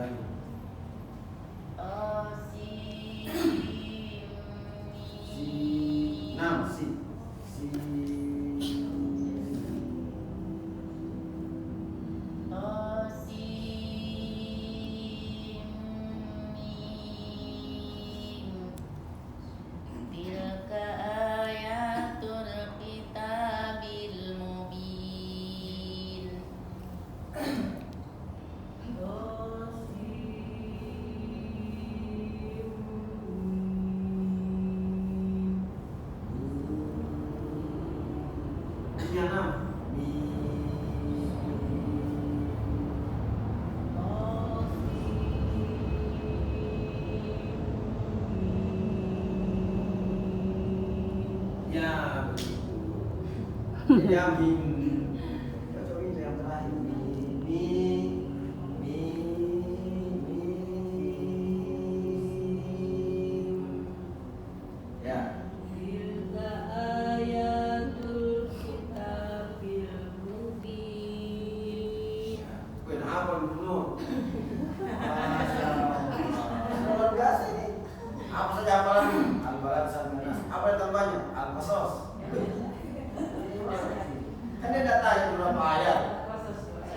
lagi. Tilka ayatul kitabil mubin. Ya begitu. Ya mim. Baca ini yang terakhir. Ya. Tilka ayatul kitabil mubin. Kenapa dulu? Masya Allah. Luar biasa ini. Apa saja hafalan? Al-Balad sampai Nas. Apa yang tambahnya? Al-Qasas. Kan dia tidak tanya berapa ayat.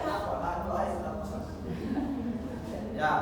Apa? Ayat Al-Qasas. Ya.